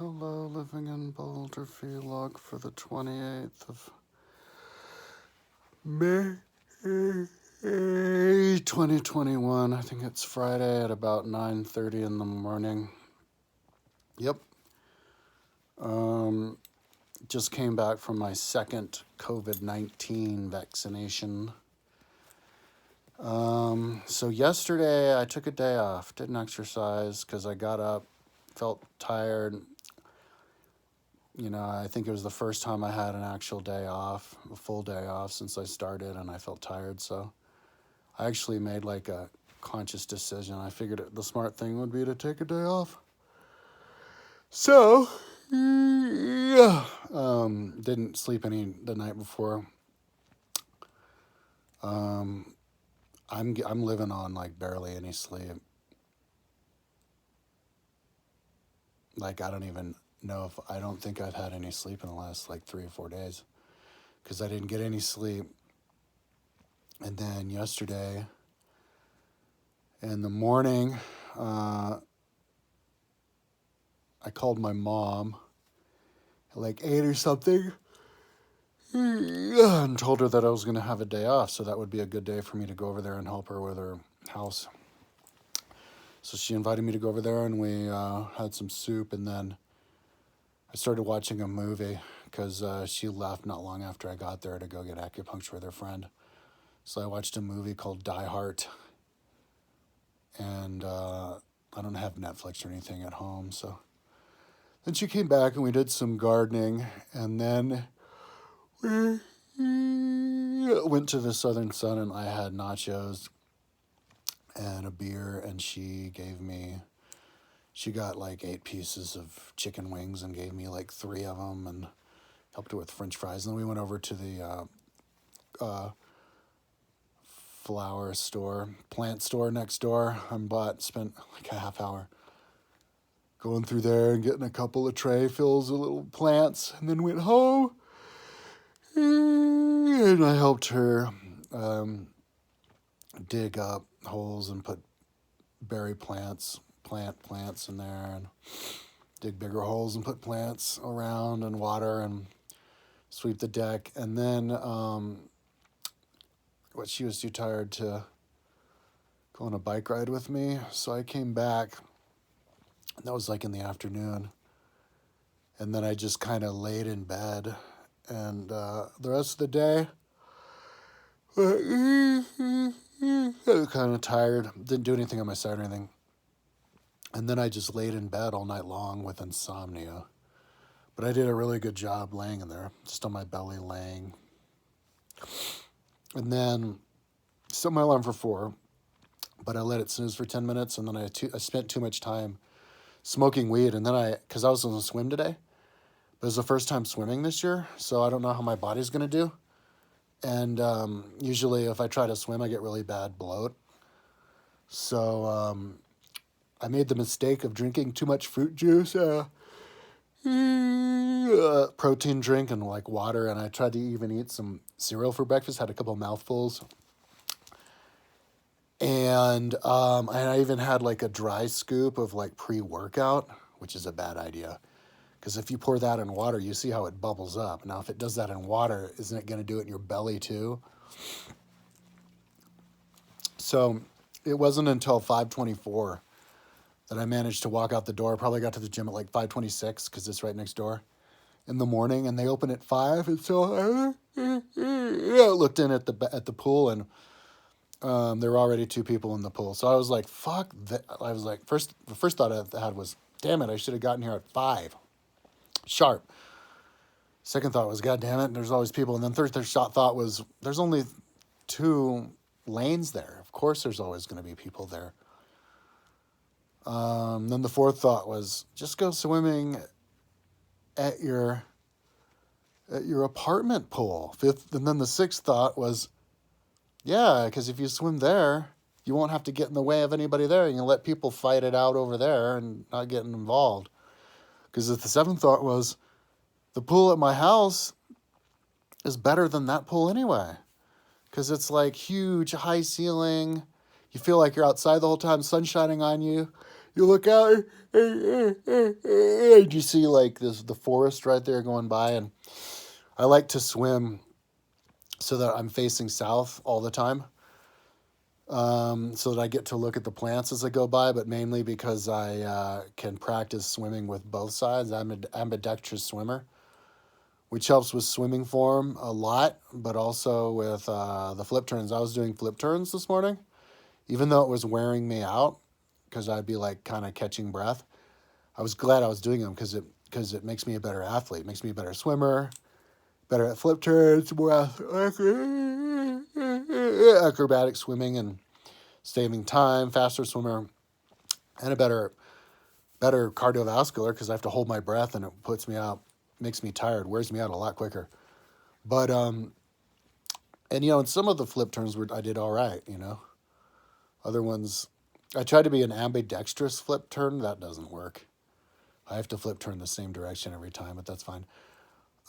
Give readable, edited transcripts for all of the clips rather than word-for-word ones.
Hello, living in Boulder Vlog for the 28th of May 2021. I think it's Friday at about 9:30 in the morning. Yep. Just came back from my second COVID-19 vaccination. So yesterday I took a day off, didn't exercise because I got up, felt tired. I think it was the first time I had an actual day off, a full day off since I started, and I felt tired. So I actually made like a conscious decision. I figured the smart thing would be to take a day off. So, yeah, didn't sleep any the night before. I'm living on like barely any sleep. Like I don't think I've had any sleep in the last like 3 or 4 days because I didn't get any sleep. And then yesterday in the morning, I called my mom at like 8 or something and told her that I was going to have a day off. So that would be a good day for me to go over there and help her with her house. So she invited me to go over there and we had some soup. And then I started watching a movie because she left not long after I got there to go get acupuncture with her friend. So I watched a movie called Die Hard. And I don't have Netflix or anything at home. So then she came back and we did some gardening. And then we went to the Southern Sun and I had nachos and a beer. And she got like 8 pieces of chicken wings and gave me like 3 of them and helped her with French fries. And then we went over to the plant store next door. Spent like a half hour going through there and getting a couple of tray fills of little plants, and then went home. And I helped her dig up holes and put berry plant plants in there, and dig bigger holes and put plants around and water and sweep the deck. And then she was too tired to go on a bike ride with me, so I came back. And that was like in the afternoon. And then I just kind of laid in bed. And the rest of the day, I was kind of tired. Didn't do anything on my side or anything. And then I just laid in bed all night long with insomnia. But I did a really good job laying in there, just on my belly laying. And then set my alarm for 4, but I let it snooze for 10 minutes. And then I spent too much time smoking weed. And then because I was going to swim today. It was the first time swimming this year, so I don't know how my body's going to do. And usually if I try to swim, I get really bad bloat. So I made the mistake of drinking too much fruit juice, protein drink, and like water. And I tried to even eat some cereal for breakfast, had a couple mouthfuls. And I even had like a dry scoop of like pre-workout, which is a bad idea. Because if you pour that in water, you see how it bubbles up. Now, if it does that in water, isn't it going to do it in your belly too? So it wasn't until 5:24 that I managed to walk out the door. I probably got to the gym at like 5:26 because it's right next door in the morning, and they open at 5. And so I looked in at the pool, and there were already 2 people in the pool. So I was like, fuck that. I was like, the first thought I had was, damn it, I should have gotten here at 5. Sharp. Second thought was, God damn it, there's always people. And then third thought was, there's only 2 lanes there. Of course there's always going to be people there. Then the fourth thought was, just go swimming at your apartment pool. And then the sixth thought was, yeah, because if you swim there, you won't have to get in the way of anybody there. You can let people fight it out over there and not get involved. Because the seventh thought was, the pool at my house is better than that pool anyway. Because it's like huge, high ceiling. You feel like you're outside the whole time, sun shining on you. You look out, and you see like the forest right there going by, and I like to swim so that I'm facing south all the time, so that I get to look at the plants as I go by, but mainly because I can practice swimming with both sides. I'm an ambidextrous swimmer, which helps with swimming form a lot, but also with the flip turns. I was doing flip turns this morning, even though it was wearing me out because I'd be like kind of catching breath. I was glad I was doing them because it makes me a better athlete, makes me a better swimmer, better at flip turns, more acrobatic swimming and saving time, faster swimmer, and a better cardiovascular because I have to hold my breath and it puts me out, makes me tired, wears me out a lot quicker. But and in some of the flip turns I did all right. Other ones, I tried to be an ambidextrous flip turn. That doesn't work. I have to flip turn the same direction every time, but that's fine.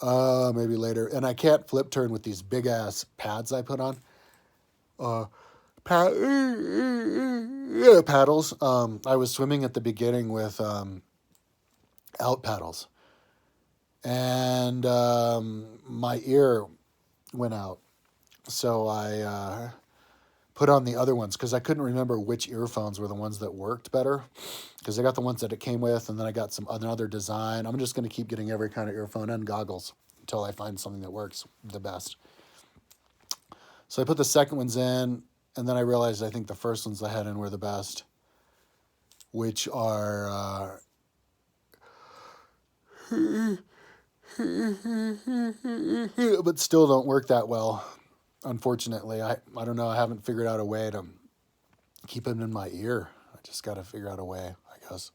Maybe later. And I can't flip turn with these big ass pads I put on. Paddles. I was swimming at the beginning with out paddles, and my ear went out, so I put on the other ones because I couldn't remember which earphones were the ones that worked better. Because I got the ones that it came with, and then I got another design. I'm just going to keep getting every kind of earphone and goggles until I find something that works the best. So I put the second ones in, and then I realized I think the first ones I had in were the best, which are but still don't work that well, unfortunately. I don't know. I haven't figured out a way to keep them in my ear. I just got to figure out a way, I guess.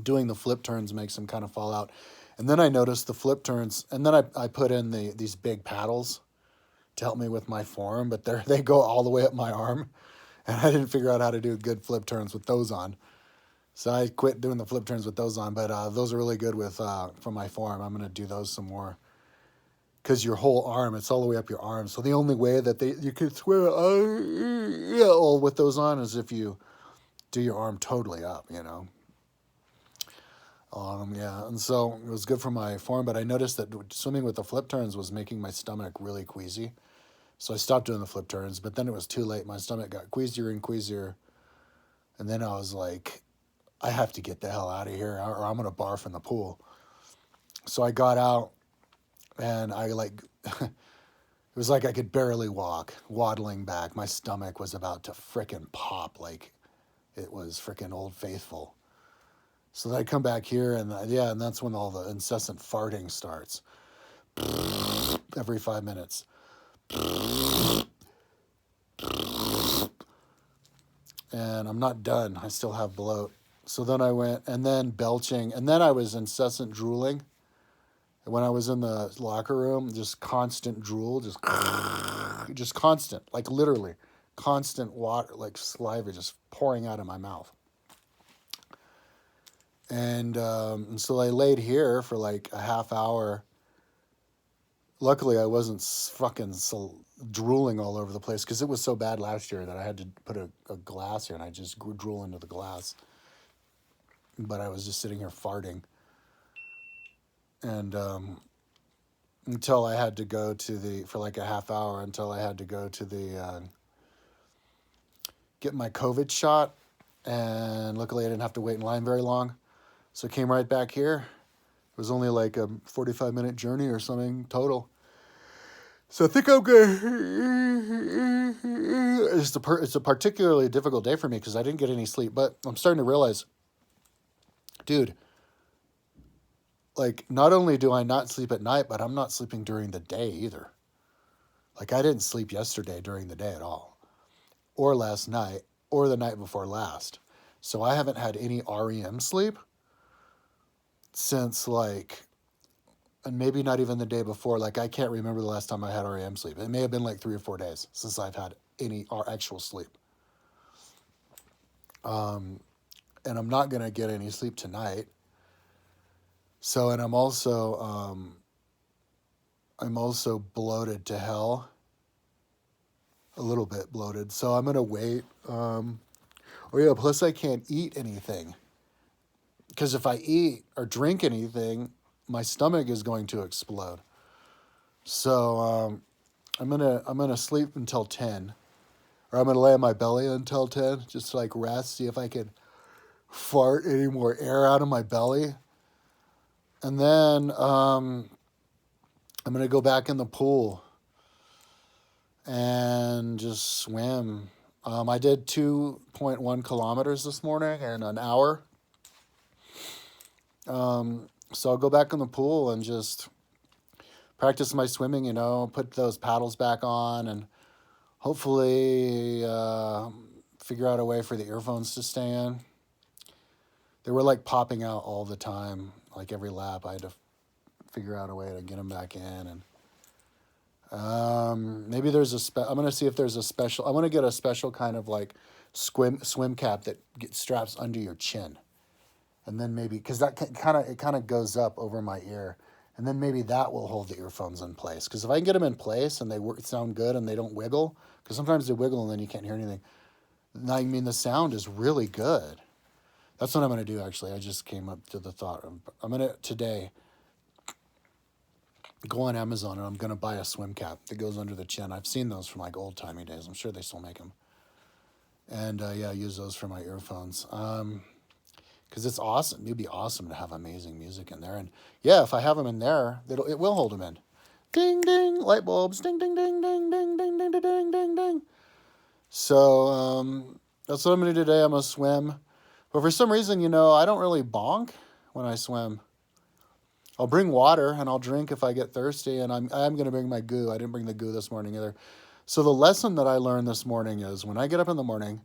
Doing the flip turns makes them kind of fall out. And then I noticed the flip turns, and then I put in these big paddles to help me with my form, but they go all the way up my arm, and I didn't figure out how to do good flip turns with those on. So I quit doing the flip turns with those on, but those are really good for my form. I'm going to do those some more. Because your whole arm, it's all the way up your arm. So the only way that you can swim all with those on is if you do your arm totally up, Yeah, and so it was good for my form, but I noticed that swimming with the flip turns was making my stomach really queasy. So I stopped doing the flip turns, but then it was too late. My stomach got queasier and queasier. And then I was like, I have to get the hell out of here or I'm going to barf in the pool. So I got out and it was like I could barely walk, waddling back. My stomach was about to frickin' pop like it was frickin' Old Faithful. So then I come back here and and that's when all the incessant farting starts. Every 5 minutes. And I'm not done. I still have bloat. So then I went, and then belching, and then I was incessant drooling. And when I was in the locker room, just constant drool, just constant, like literally constant water, like saliva just pouring out of my mouth. And so I laid here for like a half hour. Luckily, I wasn't fucking drooling all over the place because it was so bad last year that I had to put a glass here and I just drool into the glass. But I was just sitting here farting. And until I had to go for like a half hour, until I had to go to get my COVID shot. And luckily I didn't have to wait in line very long. So I came right back here. It was only like a 45-minute journey or something total. So I think I'm good. It's a particularly difficult day for me because I didn't get any sleep. But I'm starting to realize, dude, like not only do I not sleep at night, but I'm not sleeping during the day either. Like I didn't sleep yesterday during the day at all, or last night, or the night before last. So I haven't had any REM sleep since and maybe not even the day before. Like I can't remember the last time I had REM sleep. It may have been like 3 or 4 days since I've had any actual sleep. And I'm not gonna get any sleep tonight. So, and I'm also bloated to hell. A little bit bloated. So I'm gonna wait. Or Oh yeah, plus I can't eat anything. Because if I eat or drink anything, my stomach is going to explode. So I'm gonna sleep until 10, or I'm gonna lay on my belly until 10, just to like rest, see if I can fart any more air out of my belly, and then I'm gonna go back in the pool and just swim. I did 2.1 kilometers this morning in an hour. So I'll go back in the pool and just practice my swimming, put those paddles back on, and hopefully figure out a way for the earphones to stay in. They were like popping out all the time, like every lap. I had to figure out a way to get them back in, and maybe there's I'm gonna see if there's a special. I want to get a special kind of like swim cap that straps under your chin, and then maybe because that kind of goes up over my ear, and then maybe that will hold the earphones in place. Because if I can get them in place and they sound good and they don't wiggle, because sometimes they wiggle and then you can't hear anything. I mean, the sound is really good. That's what I'm going to do, actually. I just came up to the thought. I'm going to, today, go on Amazon and I'm going to buy a swim cap that goes under the chin. I've seen those from like old-timey days. I'm sure they still make them. And, use those for my earphones. Because it's awesome. It'd be awesome to have amazing music in there. And, yeah, if I have them in there, it will hold them in. Ding, ding, light bulbs. Ding, ding, ding, ding, ding, ding, ding, ding, ding, ding, ding. So, that's what I'm going to do today. I'm going to swim. But for some reason, I don't really bonk when I swim. I'll bring water and I'll drink if I get thirsty, and I'm going to bring my goo. I didn't bring the goo this morning either. So the lesson that I learned this morning is when I get up in the morning,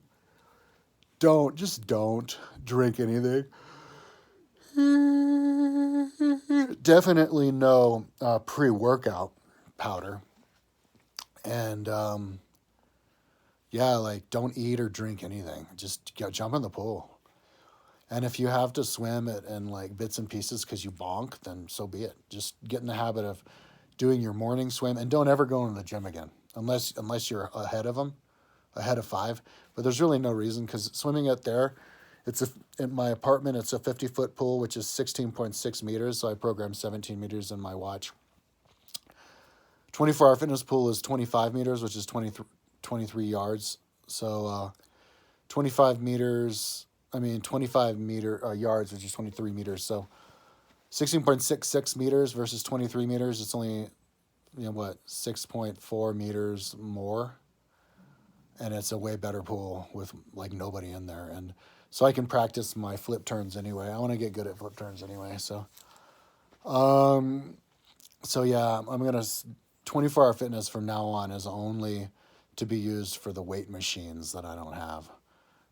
don't drink anything. Definitely no pre-workout powder. And don't eat or drink anything. Just jump in the pool. And if you have to swim it in like bits and pieces because you bonk, then so be it. Just get in the habit of doing your morning swim, and don't ever go into the gym again unless you're ahead of 5. But there's really no reason, because swimming out there, in my apartment, it's a 50-foot pool, which is 16.6 meters. So I programmed 17 meters in my watch. 24-hour fitness pool is 25 meters, which is 23 yards. So 25 meter yards, which is 23 meters. So 16.66 meters versus 23 meters. It's only, 6.4 meters more. And it's a way better pool with like nobody in there. And so I can practice my flip turns anyway. I want to get good at flip turns anyway. So, I'm going to 24-hour fitness from now on is only to be used for the weight machines that I don't have.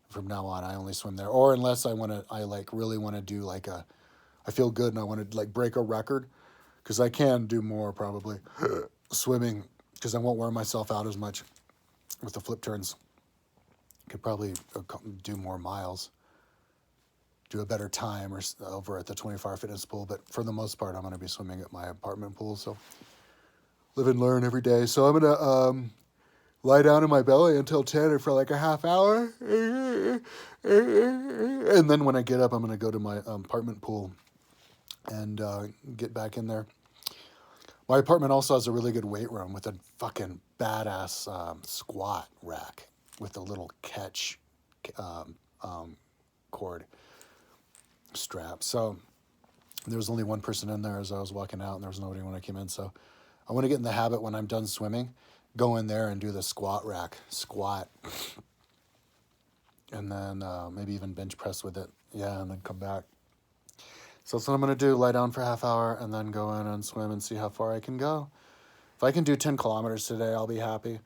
From now on, I only swim there, or unless I really want to do I feel good and I want to like break a record, because I can do more probably swimming, because I won't wear myself out as much with the flip turns. Could probably do more miles, do a better time or over at the 24-hour fitness pool. But for the most part, I'm going to be swimming at my apartment pool. So live and learn every day. So I'm going to lie down in my belly until 10 or for like a half hour. And then when I get up, I'm going to go to my apartment pool and get back in there. My apartment also has a really good weight room with a fucking badass squat rack with a little catch cord strap. So there was only one person in there as I was walking out, and there was nobody when I came in. So I want to get in the habit when I'm done swimming, go in there and do the squat, and then maybe even bench press with it. Yeah, and then come back. So that's what I'm going to do, lie down for a half hour and then go in and swim and see how far I can go. If I can do 10 kilometers today, I'll be happy,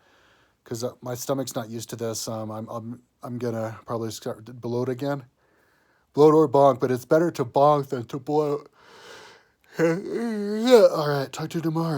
because my stomach's not used to this. I'm going to probably start to bloat again. Bloat or bonk, but it's better to bonk than to bloat. Yeah, all right, talk to you tomorrow.